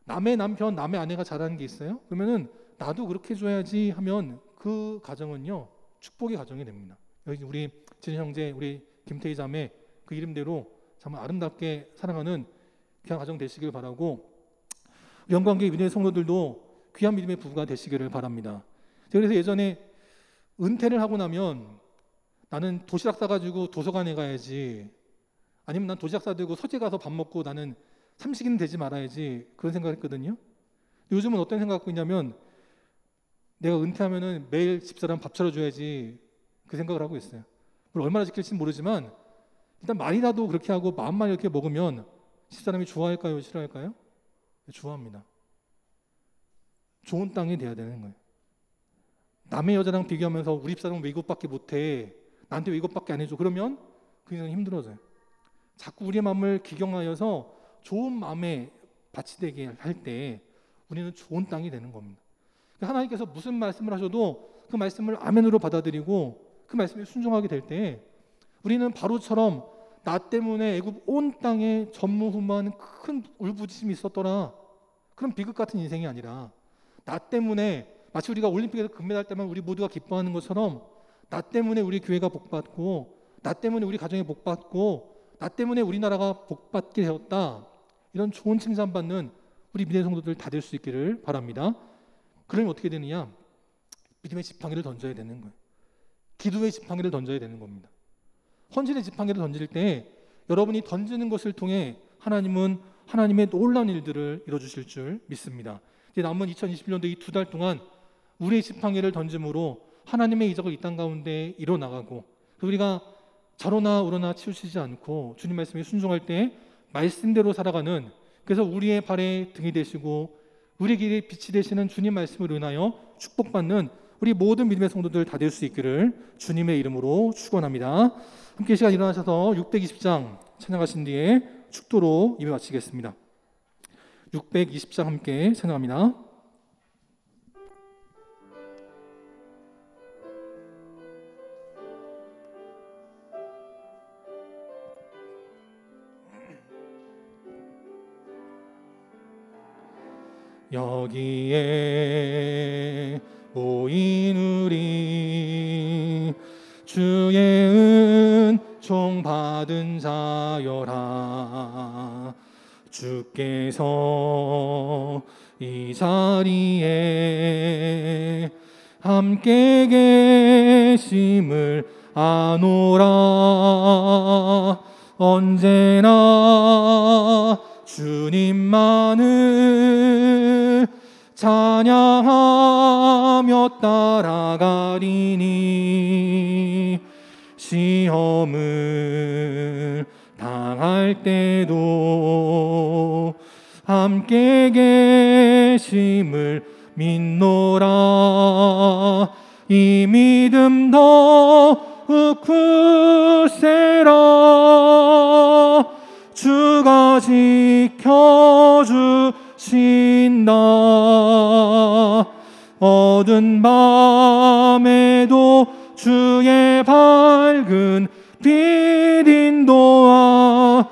Speaker 1: 남의 남편, 남의 아내가 잘하는 게 있어요? 그러면은 나도 그렇게 해줘야지 하면 그 가정은요 축복의 가정이 됩니다. 여기 우리 진 형제, 우리 김태희 자매 그 이름대로 정말 아름답게 살아가는 귀한 가정 되시길 바라고 영광계 믿음의 성도들도 귀한 믿음의 부부가 되시기를 바랍니다. 그래서 예전에 은퇴를 하고 나면 나는 도시락 싸가지고 도서관에 가야지 아니면 난 도시락 싸들고 서재 가서 밥 먹고 나는 삼식이는 되지 말아야지 그런 생각을 했거든요. 요즘은 어떤 생각 갖고 있냐면 내가 은퇴하면은 매일 집사람 밥 차려줘야지 그 생각을 하고 있어요. 물론 얼마나 지킬지는 모르지만 일단 말이라도 그렇게 하고 마음만 이렇게 먹으면 집사람이 좋아할까요? 싫어할까요? 좋아합니다. 좋은 땅이 돼야 되는 거예요. 남의 여자랑 비교하면서 우리 집사람은 왜 이것밖에 못해? 나한테 왜 이것밖에 안 해줘? 그러면 그 인생은 힘들어져요. 자꾸 우리의 마음을 기경하여서 좋은 마음에 밭이 되게 할 때 우리는 좋은 땅이 되는 겁니다. 하나님께서 무슨 말씀을 하셔도 그 말씀을 아멘으로 받아들이고 그 말씀에 순종하게 될 때 우리는 바로처럼 나 때문에 애굽 온 땅에 전무후무한 큰 울부짖음이 있었더라. 그런 비극 같은 인생이 아니라 나 때문에 마치 우리가 올림픽에서 금메달 따면 우리 모두가 기뻐하는 것처럼 나 때문에 우리 교회가 복받고 나 때문에 우리 가정이 복받고 나 때문에 우리나라가 복받게 되었다. 이런 좋은 칭찬받는 우리 믿음의 성도들 다 될 수 있기를 바랍니다. 그러면 어떻게 되느냐? 믿음의 지팡이를 던져야 되는 거예요. 기도의 지팡이를 던져야 되는 겁니다. 헌신의 지팡이를 던질 때 여러분이 던지는 것을 통해 하나님은 하나님의 놀라운 일들을 이뤄주실 줄 믿습니다. 이제 남은 2021년도 이 2달 동안 우리의 지팡이를 던짐으로 하나님의 이적을 이 땅 가운데 이뤄나가고 우리가 자로나 우러나 치우치지 않고 주님 말씀에 순종할 때 말씀대로 살아가는 그래서 우리의 발에 등이 되시고 우리 길에 빛이 되시는 주님 말씀을 인하여 축복받는 우리 모든 믿음의 성도들 다 될 수 있기를 주님의 이름으로 축원합니다. 함께 시간 일어나셔서 620장 찬양하신 뒤에 축도로 예배 마치겠습니다. 620장 함께 찬양합니다. 여기에 모인 우리 주의 은총 받은 자여라. 주께서 이 자리에 함께 계심을 아노라. 언제나 주님만을 찬양하며 따라가리니 시험을 당할 때도 함께 계심을 믿노라. 이 믿음 더욱 굳세라. 주가 지켜주신다. 어두운 밤에도 주의 밝은 빛 인도하여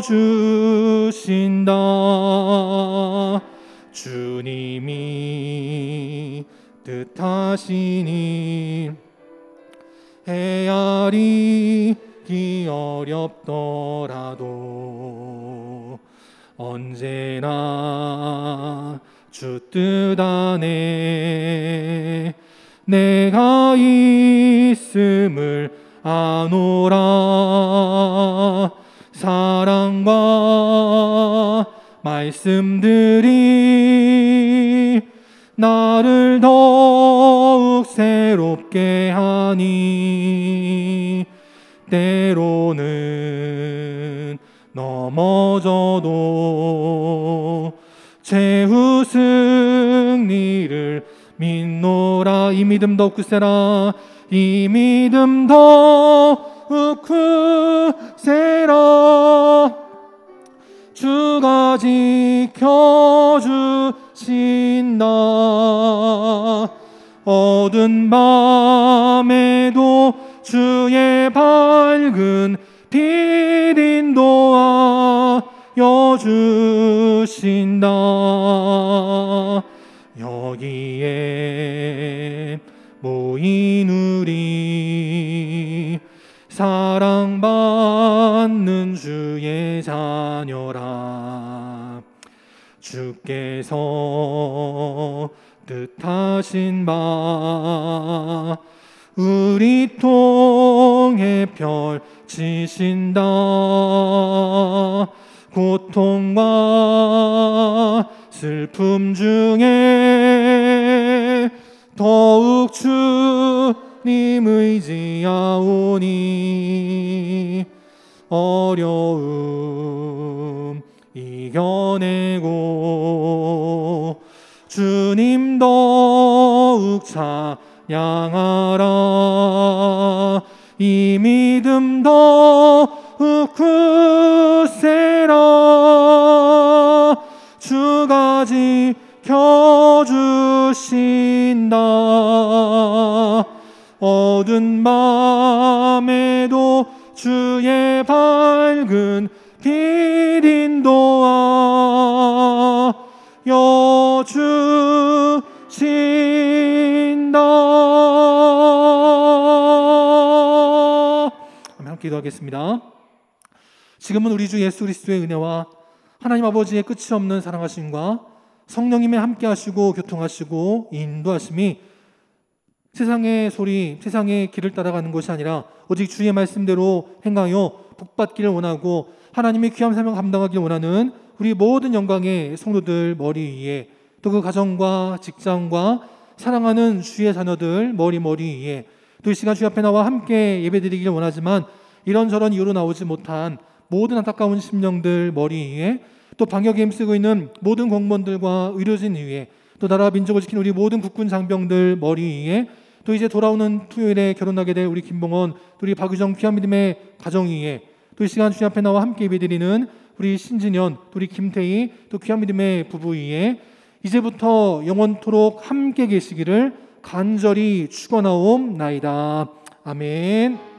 Speaker 1: 주신다. 주님이 뜻하시니 헤아리기 어렵더라도 언제나 주 뜻 안에 내가 있음을 아노라. 사랑과 말씀들이 나를 더욱 새롭게 하니 때로는 넘어져도 최후 승리를 믿노라. 이 믿음 더욱 굳세라. 이 믿음 더욱 굳세라. 주가 지켜주신다. 어두운 밤에도 주의 밝은 빛 인도하여 주신다. 여기에 모인 우리 사랑받는 주의 자녀라. 주께서 뜻하신 바 우리 통해 펼치신다. 고통과 슬픔 중에 더욱 주님 의지하오니 어려움 이겨내고 주님 더욱 찬양하라. 이 믿음 더욱 굳세라. 주가 지켜주신다. 어두운 밤에도 주의 밝은 빛 인도하여 주신다. 함께 기도하겠습니다. 지금은 우리 주 예수 그리스도의 은혜와 하나님 아버지의 끝이 없는 사랑하심과 성령님의 함께 하시고 교통하시고 인도하심이 세상의 소리, 세상의 길을 따라가는 것이 아니라 오직 주의 말씀대로 행하여 복받기를 원하고 하나님의 귀한 사명 감당하기를 원하는 우리 모든 영광의 성도들 머리 위에, 또 그 가정과 직장과 사랑하는 주의 자녀들 머리 위에, 또 이 시간 주 앞에 나와 함께 예배드리기를 원하지만 이런저런 이유로 나오지 못한 모든 안타까운 심령들 머리 위에, 또 방역에 힘쓰고 있는 모든 공무원들과 의료진 위에, 또 나라와 민족을 지키는 우리 모든 국군 장병들 머리 위에, 또 이제 돌아오는 토요일에 결혼하게 될 우리 김봉원, 또 우리 박유정 귀한 믿음의 가정 위에, 또 이 시간 주님 앞에 나와 함께 예배드리는 우리 신진현, 또 우리 김태희, 또 귀한 믿음의 부부 위에 이제부터 영원토록 함께 계시기를 간절히 축원하옵나이다. 아멘.